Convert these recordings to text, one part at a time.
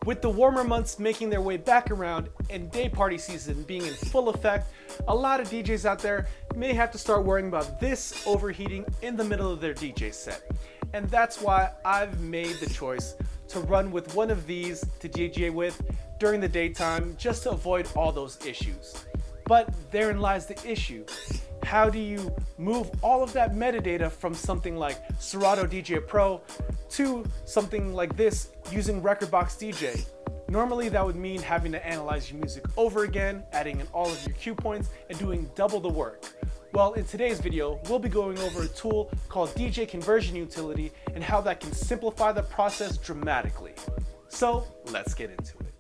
With the warmer months making their way back around and day party season being in full effect, a lot of DJs out there may have to start worrying about this overheating in the middle of their DJ set. And that's why I've made the choice to run with one of these to DJ with during the daytime just to avoid all those issues. But therein lies the issue. How do you move all of that metadata from something like Serato DJ Pro to something like this using RekordBox DJ? Normally that would mean having to analyze your music over again, adding in all of your cue points, and doing double the work. Well, in today's video, we'll be going over a tool called DJ Conversion Utility and how that can simplify the process dramatically. So let's get into it.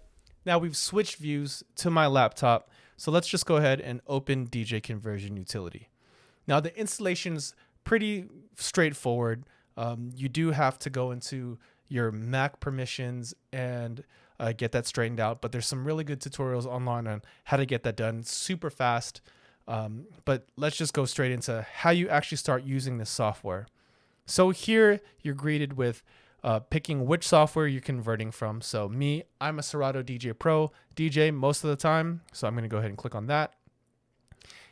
Now we've switched views to my laptop, so let's just go ahead and open DJ Conversion Utility. Now the installation's pretty straightforward. You do have to go into your Mac permissions and get that straightened out, but there's some really good tutorials online on how to get that done super fast. But let's just go straight into how you actually start using this software. So here you're greeted with picking which software you're converting from. So me, I'm a Serato DJ Pro DJ most of the time, so I'm going to go ahead and click on that.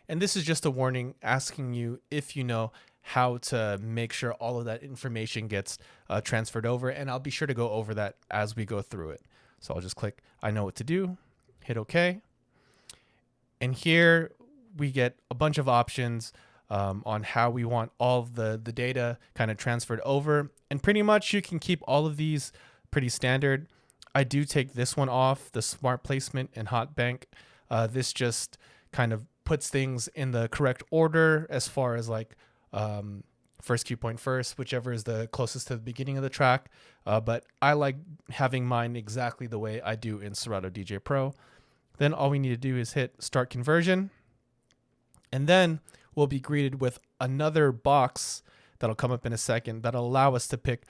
And this is just a warning asking you if you know how to make sure all of that information gets transferred over, and I'll be sure to go over that as we go through it. So I'll just click I know what to do, hit OK. And here we get a bunch of options on how we want all of the data kind of transferred over. And pretty much you can keep all of these pretty standard. I do take this one off, the smart placement and hot bank. This just kind of puts things in the correct order as far as like first cue point first, whichever is the closest to the beginning of the track. But I like having mine exactly the way I do in Serato DJ Pro. Then all we need to do is hit start conversion. And then we'll be greeted with another box that'll come up in a second that'll allow us to pick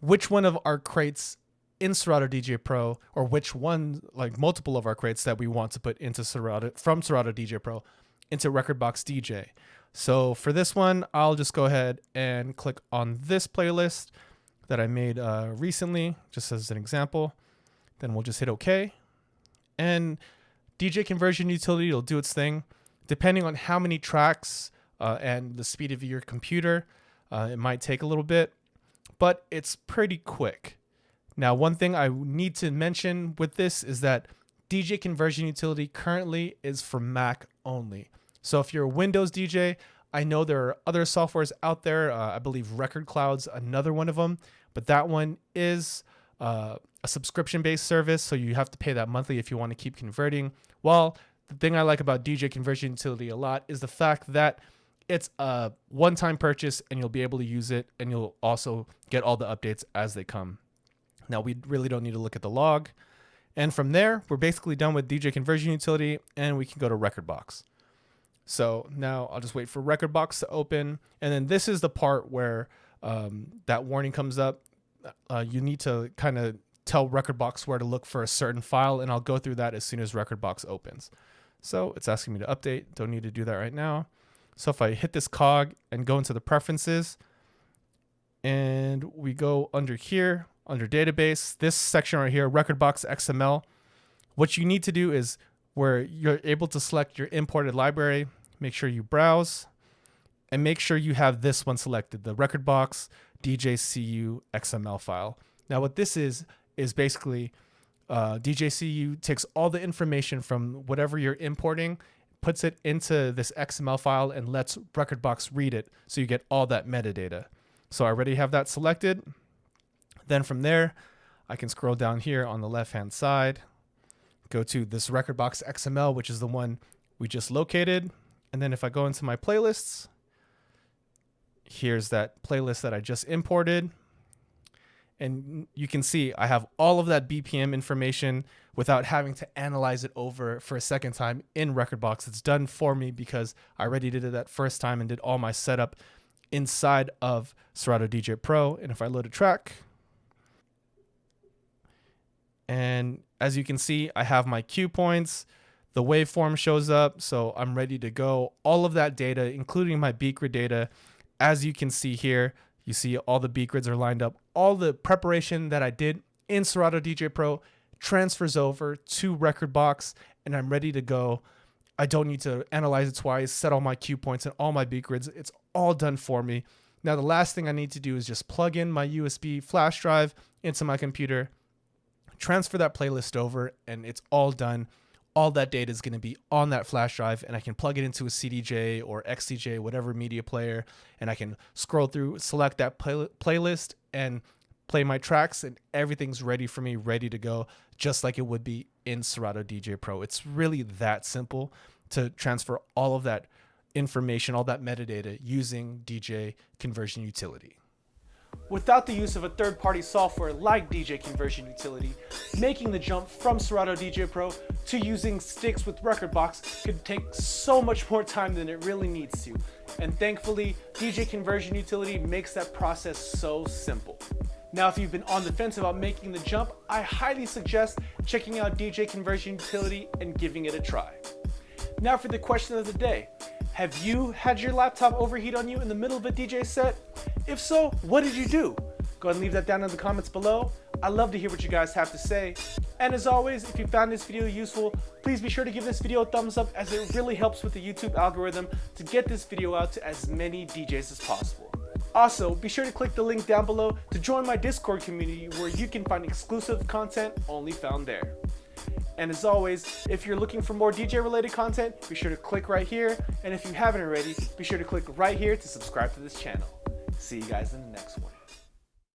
which one of our crates in Serato DJ Pro, or which one, like multiple of our crates that we want to put into Serato, from Serato DJ Pro into RekordBox DJ. So for this one, I'll just go ahead and click on this playlist that I made recently, just as an example. Then we'll just hit OK. And DJ Conversion Utility will do its thing. Depending on how many tracks and the speed of your computer, it might take a little bit, but it's pretty quick. Now, one thing I need to mention with this is that DJ Conversion Utility currently is for Mac only. So if you're a Windows DJ, I know there are other softwares out there. I believe Record Cloud's another one of them, but that one is a subscription-based service, so you have to pay that monthly if you want to keep converting. Well, the thing I like about DJ Conversion Utility a lot is the fact that it's a one-time purchase and you'll be able to use it, and you'll also get all the updates as they come. Now, we really don't need to look at the log. And from there, we're basically done with DJ Conversion Utility, and we can go to RekordBox. So now I'll just wait for RekordBox to open. And then this is the part where that warning comes up. You need to kind of tell RekordBox where to look for a certain file, and I'll go through that as soon as RekordBox opens. So it's asking me to update. Don't need to do that right now. So if I hit this cog and go into the preferences, and we go under here, under database, this section right here, RekordBox XML, what you need to do is where you're able to select your imported library, make sure you browse, and make sure you have this one selected, the RekordBox DJCU XML file. Now what this is basically DJCU takes all the information from whatever you're importing, puts it into this XML file, and lets RekordBox read it, so you get all that metadata. So I already have that selected. Then from there, I can scroll down here on the left-hand side, go to this RekordBox XML, which is the one we just located. And then if I go into my playlists, here's that playlist that I just imported. And you can see I have all of that BPM information without having to analyze it over for a second time in RekordBox. It's done for me because I already did it that first time and did all my setup inside of Serato DJ Pro. And if I load a track, and as you can see, I have my cue points, the waveform shows up, so I'm ready to go. All of that data, including my beat grid data, as you can see here, you see all the beat grids are lined up. All the preparation that I did in Serato DJ Pro transfers over to RekordBox, and I'm ready to go. I don't need to analyze it twice, set all my cue points and all my beat grids. It's all done for me. Now, the last thing I need to do is just plug in my USB flash drive into my computer, transfer that playlist over, and it's all done. All that data is going to be on that flash drive, and I can plug it into a CDJ or XDJ, whatever media player, and I can scroll through, select that playlist, and play my tracks, and everything's ready for me, ready to go, just like it would be in Serato DJ Pro. It's really that simple to transfer all of that information, all that metadata using DJ Conversion Utility. Without the use of a third-party software like DJ Conversion Utility, making the jump from Serato DJ Pro to using sticks with RekordBox could take so much more time than it really needs to. And thankfully, DJ Conversion Utility makes that process so simple. Now, if you've been on the fence about making the jump, I highly suggest checking out DJ Conversion Utility and giving it a try. Now for the question of the day. Have you had your laptop overheat on you in the middle of a DJ set? If so, what did you do? Go ahead and leave that down in the comments below. I'd love to hear what you guys have to say. And as always, if you found this video useful, please be sure to give this video a thumbs up, as it really helps with the YouTube algorithm to get this video out to as many DJs as possible. Also, be sure to click the link down below to join my Discord community, where you can find exclusive content only found there. And as always, if you're looking for more DJ related content, be sure to click right here. And if you haven't already, be sure to click right here to subscribe to this channel. See you guys in the next one.